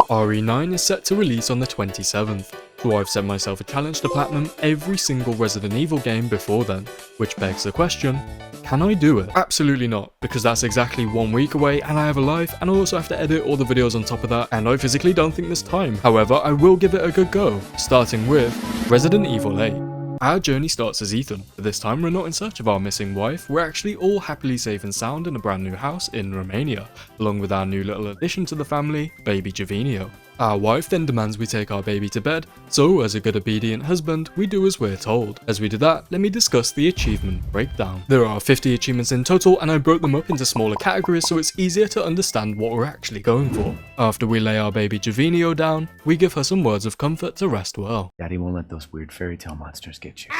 RE9 is set to release on the 27th, so I've set myself a challenge to platinum every single Resident Evil game before then, which begs the question, can I do it? Absolutely not, because that's exactly 1 week away and I have a life and I also have to edit all the videos on top of that and I physically don't think there's time. However, I will give it a good go, starting with Resident Evil 8. Our journey starts as Ethan, but this time we're not in search of our missing wife, we're actually all happily safe and sound in a brand new house in Romania, along with our new little addition to the family, baby Javinio. Our wife then demands we take our baby to bed, so as a good obedient husband, we do as we're told. As we do that, let me discuss the achievement breakdown. There are 50 achievements in total and I broke them up into smaller categories so it's easier to understand what we're actually going for. After we lay our baby Javinio down, we give her some words of comfort to rest well. Daddy won't let those weird fairy tale monsters get you.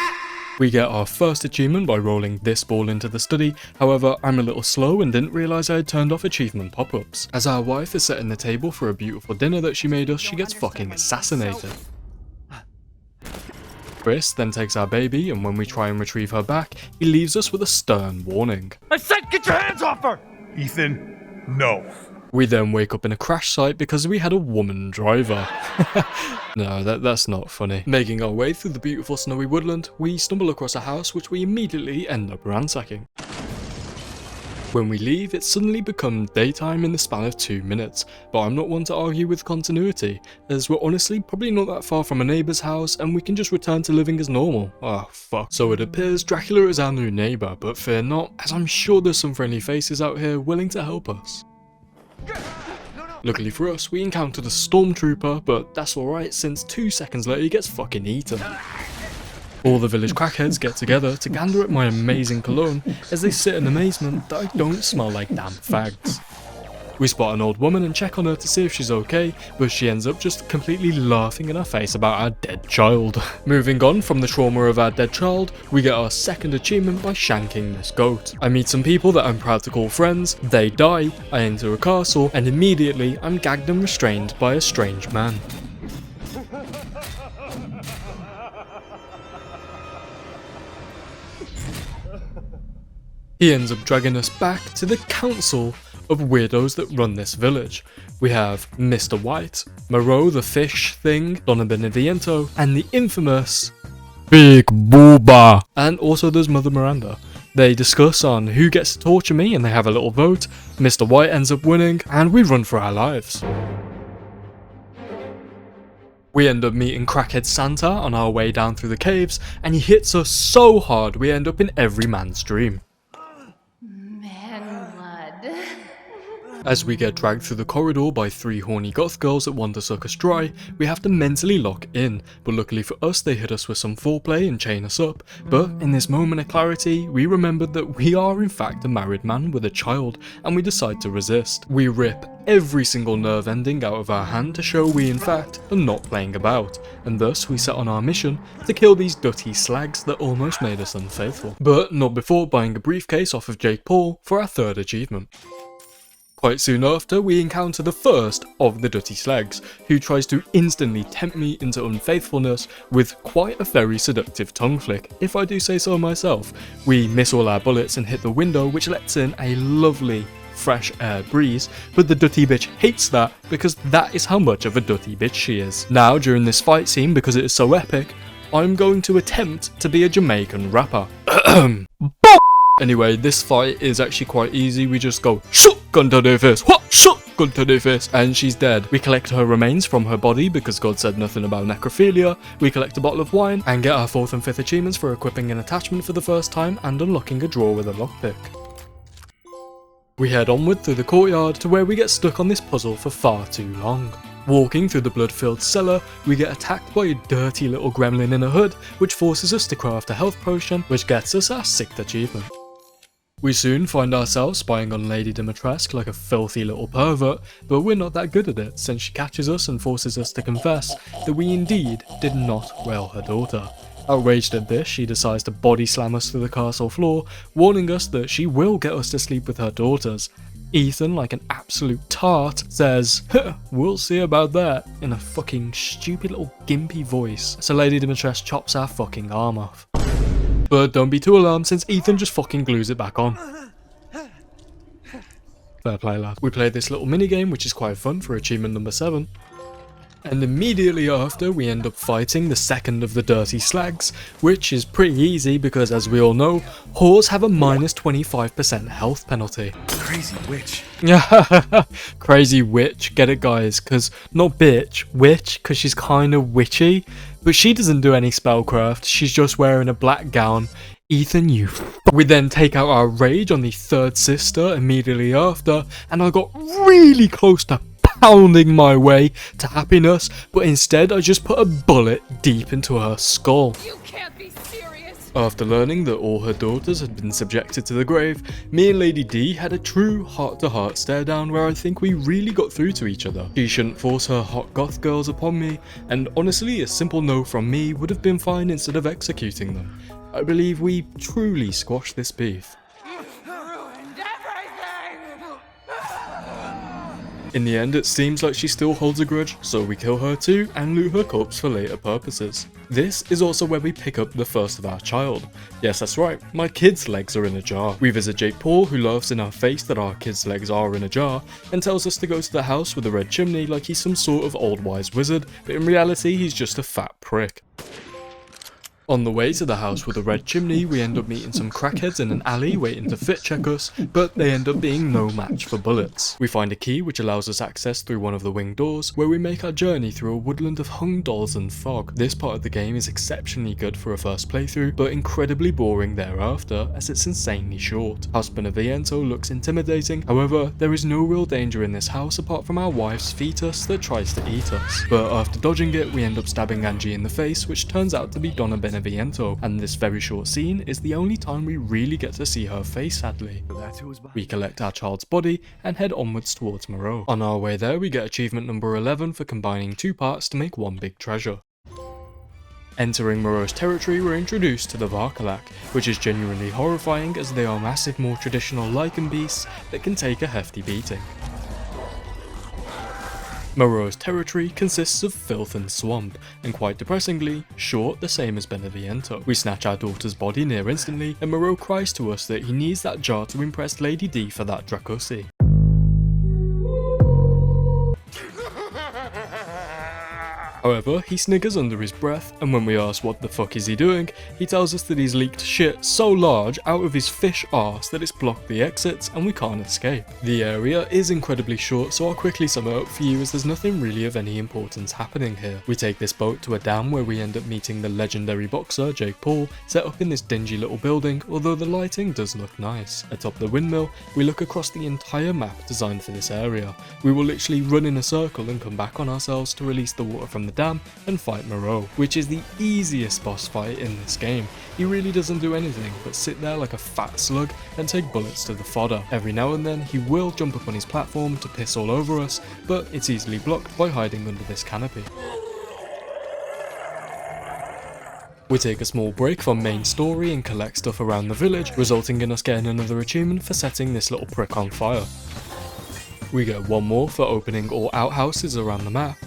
We get our first achievement by rolling this ball into the study, however I'm a little slow and didn't realise I had turned off achievement pop-ups. As our wife is setting the table for a beautiful dinner that she made us, she gets fucking assassinated. Chris then takes our baby and when we try and retrieve her back, he leaves us with a stern warning. I said get your hands off her! Ethan, no. We then wake up in a crash site because we had a woman driver. No, that's not funny. Making our way through the beautiful snowy woodland, we stumble across a house which we immediately end up ransacking. When we leave, it suddenly becomes daytime in the span of 2 minutes, but I'm not one to argue with continuity, as we're honestly probably not that far from a neighbour's house and we can just return to living as normal. Oh fuck. So it appears Dracula is our new neighbour, but fear not, as I'm sure there's some friendly faces out here willing to help us. Luckily for us, we encountered a stormtrooper, but that's alright since 2 seconds later he gets fucking eaten. All the village crackheads get together to gander at my amazing cologne as they sit in amazement that I don't smell like damn fags. We spot an old woman and check on her to see if she's okay, but she ends up just completely laughing in our face about our dead child. Moving on from the trauma of our dead child, we get our second achievement by shanking this goat. I meet some people that I'm proud to call friends, they die, I enter a castle, and immediately I'm gagged and restrained by a strange man. He ends up dragging us back to the council of weirdos that run this village. We have Mr. White, Moreau the fish thing, Donna Beneviento, and the infamous Big Booba. And also there's Mother Miranda. They discuss on who gets to torture me and they have a little vote. Mr. White ends up winning and we run for our lives. We end up meeting Crackhead Santa on our way down through the caves and he hits us so hard we end up in every man's dream. As we get dragged through the corridor by 3 horny goth girls that want to suck us dry, we have to mentally lock in, but luckily for us they hit us with some foreplay and chain us up, but in this moment of clarity, we remembered that we are in fact a married man with a child, and we decide to resist. We rip every single nerve ending out of our hand to show we in fact are not playing about, and thus we set on our mission to kill these dirty slags that almost made us unfaithful. But not before buying a briefcase off of Jake Paul for our third achievement. Quite soon after, we encounter the first of the Dutty Slags, who tries to instantly tempt me into unfaithfulness with quite a very seductive tongue flick, if I do say so myself. We miss all our bullets and hit the window, which lets in a lovely fresh air breeze, but the Dutty bitch hates that because that is how much of a Dutty bitch she is. Now, during this fight scene, because it is so epic, I'm going to attempt to be a Jamaican rapper. Anyway, this fight is actually quite easy. We just go, shoot, gun to their face, what, shoot, gun to their face, and she's dead. We collect her remains from her body because God said nothing about necrophilia. We collect a bottle of wine and get our 4th and 5th achievements for equipping an attachment for the first time and unlocking a drawer with a lockpick. We head onward through the courtyard to where we get stuck on this puzzle for far too long. Walking through the blood-filled cellar, we get attacked by a dirty little gremlin in a hood, which forces us to craft a health potion, which gets us our 6th achievement. We soon find ourselves spying on Lady Dimitrescu like a filthy little pervert, but we're not that good at it since she catches us and forces us to confess that we indeed did not rail her daughter. Outraged at this, she decides to body slam us through the castle floor, warning us that she will get us to sleep with her daughters. Ethan, like an absolute tart, says, we'll see about that, in a fucking stupid little gimpy voice, so Lady Dimitrescu chops our fucking arm off. But don't be too alarmed since Ethan just fucking glues it back on. Fair play, lad. We played this little minigame which is quite fun for achievement number 7. And immediately after, we end up fighting the second of the dirty slags, which is pretty easy because, as we all know, whores have a minus 25% health penalty. Crazy witch. Crazy witch, get it guys, cause not bitch, witch, cause she's kinda witchy, but she doesn't do any spellcraft, she's just wearing a black gown. Ethan, you We then take out our rage on the third sister immediately after, and I got really close to pounding my way to happiness, but instead I just put a bullet deep into her skull. You can't be serious. After learning that all her daughters had been subjected to the grave, me and Lady D had a true heart-to-heart stare down where I think we really got through to each other. She shouldn't force her hot goth girls upon me, and honestly a simple no from me would have been fine instead of executing them. I believe we truly squashed this beef. Ruined everything. In the end, it seems like she still holds a grudge, so we kill her too and loot her corpse for later purposes. This is also where we pick up the first of our child. Yes, that's right, my kid's legs are in a jar. We visit Jake Paul, who laughs in our face that our kid's legs are in a jar, and tells us to go to the house with the red chimney like he's some sort of old wise wizard, but in reality he's just a fat prick. On the way to the house with the red chimney, we end up meeting some crackheads in an alley waiting to fit check us, but they end up being no match for bullets. We find a key which allows us access through one of the winged doors, where we make our journey through a woodland of hung dolls and fog. This part of the game is exceptionally good for a first playthrough, but incredibly boring thereafter, as it's insanely short. House Beneviento looks intimidating, however, there is no real danger in this house apart from our wife's fetus that tries to eat us. But after dodging it, we end up stabbing Angie in the face, which turns out to be Donna Beneviento, and this very short scene is the only time we really get to see her face, sadly. We collect our child's body and head onwards towards Moreau. On our way there, we get achievement number 11 for combining two parts to make one big treasure. Entering Moreau's territory, we're introduced to the Varkalak, which is genuinely horrifying as they are massive, more traditional lichen beasts that can take a hefty beating. Moreau's territory consists of filth and swamp, and quite depressingly, short the same as Beneviento. We snatch our daughter's body near instantly, and Moreau cries to us that he needs that jar to impress Lady D for that Dracosi. However, he sniggers under his breath, and when we ask what the fuck is he doing, he tells us that he's leaked shit so large out of his fish arse that it's blocked the exits and we can't escape. The area is incredibly short, so I'll quickly sum it up for you as there's nothing really of any importance happening here. We take this boat to a dam where we end up meeting the legendary boxer Jake Paul, set up in this dingy little building, although the lighting does look nice. Atop the windmill, we look across the entire map designed for this area. We will literally run in a circle and come back on ourselves to release the water from the dam and fight Moreau, which is the easiest boss fight in this game. He really doesn't do anything but sit there like a fat slug and take bullets to the fodder. Every now and then he will jump up on his platform to piss all over us, but it's easily blocked by hiding under this canopy. We take a small break from main story and collect stuff around the village, resulting in us getting another achievement for setting this little prick on fire. We get one more for opening all outhouses around the map.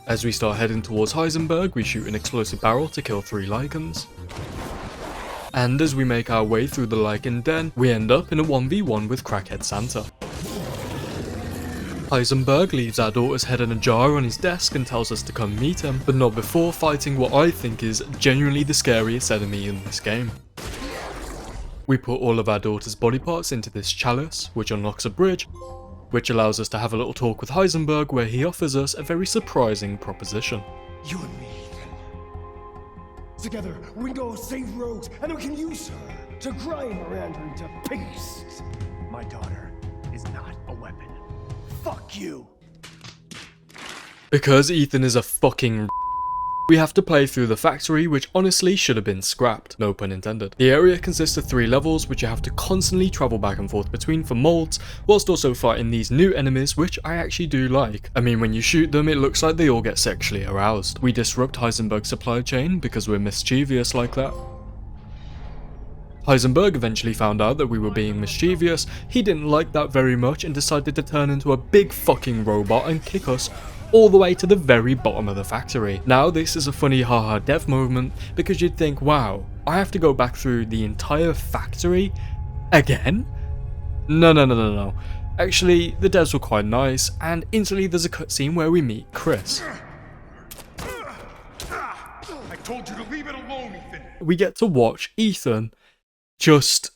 As we start heading towards Heisenberg, we shoot an explosive barrel to kill 3 lichens. And as we make our way through the lichen den, we end up in a 1v1 with Crackhead Santa. Heisenberg leaves our daughter's head in a jar on his desk and tells us to come meet him, but not before fighting what I think is genuinely the scariest enemy in this game. We put all of our daughter's body parts into this chalice, which unlocks a bridge, which allows us to have a little talk with Heisenberg where he offers us a very surprising proposition. You and me, Ethan. Together, we go save Rose, and we can use her to grind Miranda into paste. My daughter is not a weapon. Fuck you! Because Ethan is a fucking we have to play through the factory, which honestly should have been scrapped, no pun intended. The area consists of 3 levels, which you have to constantly travel back and forth between for molds, whilst also fighting these new enemies, which I actually do like. I mean, when you shoot them, it looks like they all get sexually aroused. We disrupt Heisenberg's supply chain because we're mischievous like that. Heisenberg eventually found out that we were being mischievous, he didn't like that very much and decided to turn into a big fucking robot and kick us all the way to the very bottom of the factory. Now this is a funny haha dev moment because you'd think, wow, I have to go back through the entire factory again? No. Actually, the devs were quite nice, and instantly there's a cutscene where we meet Chris. told you to leave it alone, Ethan. We get to watch Ethan just...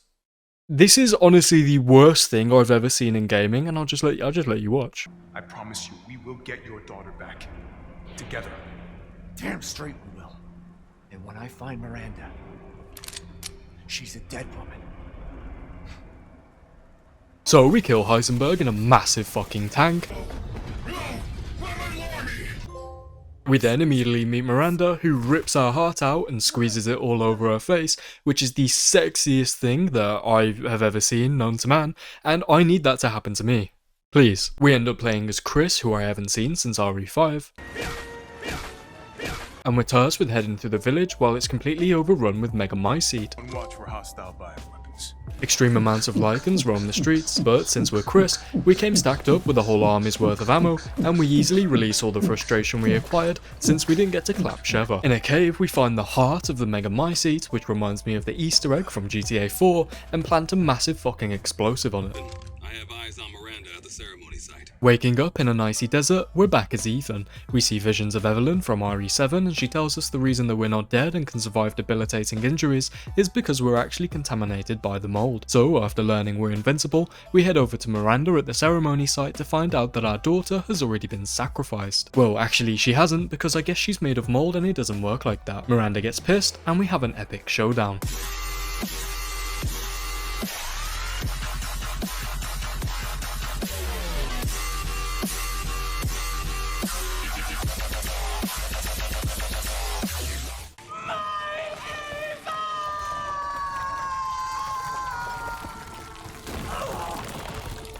This is honestly the worst thing I've ever seen in gaming, and I'll just let you watch. I promise you, we will get your daughter back. Together. Damn straight we will. And when I find Miranda, she's a dead woman. So we kill Heisenberg in a massive fucking tank. We then immediately meet Miranda, who rips our heart out and squeezes it all over her face, which is the sexiest thing that I have ever seen known to man, and I need that to happen to me. Please. We end up playing as Chris, who I haven't seen since RE5. And we're tasked with heading through the village while it's completely overrun with mega mycete. On watch for hostile bioweapons. Extreme amounts of lichens roam the streets, but since we're Chris, we came stacked up with a whole army's worth of ammo, and we easily release all the frustration we acquired since we didn't get to clap Sheva. In a cave, we find the heart of the mega mycete, which reminds me of the Easter egg from GTA 4, and plant a massive fucking explosive on it. I have eyes on Miranda at the ceremony site. Waking up in an icy desert, we're back as Ethan. We see visions of Evelyn from RE7, and she tells us the reason that we're not dead and can survive debilitating injuries is because we're actually contaminated by the mold. So after learning we're invincible, we head over to Miranda at the ceremony site to find out that our daughter has already been sacrificed. Well, actually she hasn't, because I guess she's made of mold and it doesn't work like that. Miranda gets pissed, and we have an epic showdown.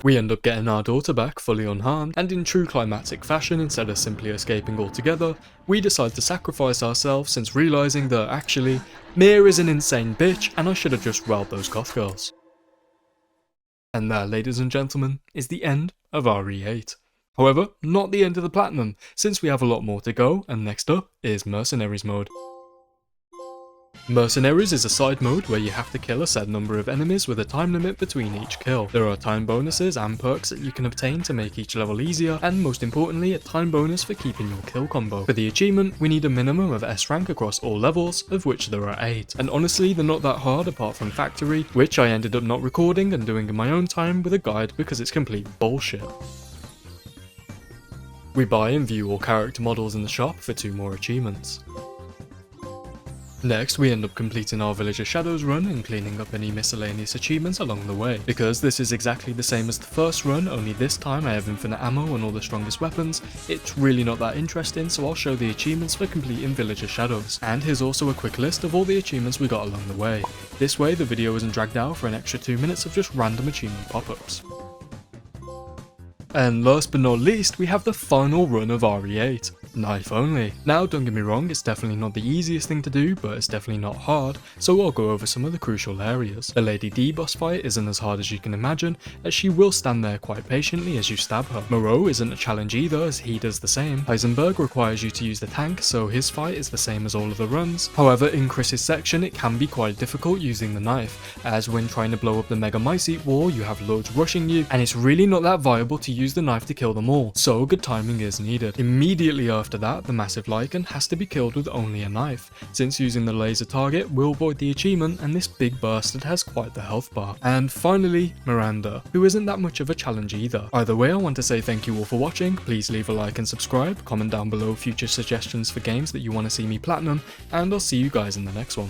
We end up getting our daughter back fully unharmed, and in true climactic fashion, instead of simply escaping altogether, we decide to sacrifice ourselves since realising that actually, Mia is an insane bitch and I should have just robbed those goth girls. And that, ladies and gentlemen, is the end of RE8. However, not the end of the platinum, since we have a lot more to go, and next up is Mercenaries mode. Mercenaries is a side mode where you have to kill a set number of enemies with a time limit between each kill. There are time bonuses and perks that you can obtain to make each level easier, and most importantly a time bonus for keeping your kill combo. For the achievement, we need a minimum of S rank across all levels, of which there are 8. And honestly, they're not that hard apart from Factory, which I ended up not recording and doing in my own time with a guide because it's complete bullshit. We buy and view all character models in the shop for 2 more achievements. Next, we end up completing our Village of Shadows run and cleaning up any miscellaneous achievements along the way. Because this is exactly the same as the first run, only this time I have infinite ammo and all the strongest weapons, it's really not that interesting, so I'll show the achievements for completing Village of Shadows. And here's also a quick list of all the achievements we got along the way. This way the video isn't dragged out for an extra 2 minutes of just random achievement pop-ups. And last but not least, we have the final run of RE8. Knife only. Now don't get me wrong, it's definitely not the easiest thing to do, but it's definitely not hard, so I'll go over some of the crucial areas. The Lady D boss fight isn't as hard as you can imagine, as she will stand there quite patiently as you stab her. Moreau isn't a challenge either, as he does the same. Heisenberg requires you to use the tank, so his fight is the same as all of the runs. However, in Chris's section it can be quite difficult using the knife, as when trying to blow up the mega mycete wall you have loads rushing you, and it's really not that viable to use the knife to kill them all, so good timing is needed. Immediately after that, the massive lichen has to be killed with only a knife, since using the laser target will void the achievement, and this big bastard has quite the health bar. And finally, Miranda, who isn't that much of a challenge either. Either way, I want to say thank you all for watching. Please leave a like and subscribe, comment down below future suggestions for games that you want to see me platinum, and I'll see you guys in the next one.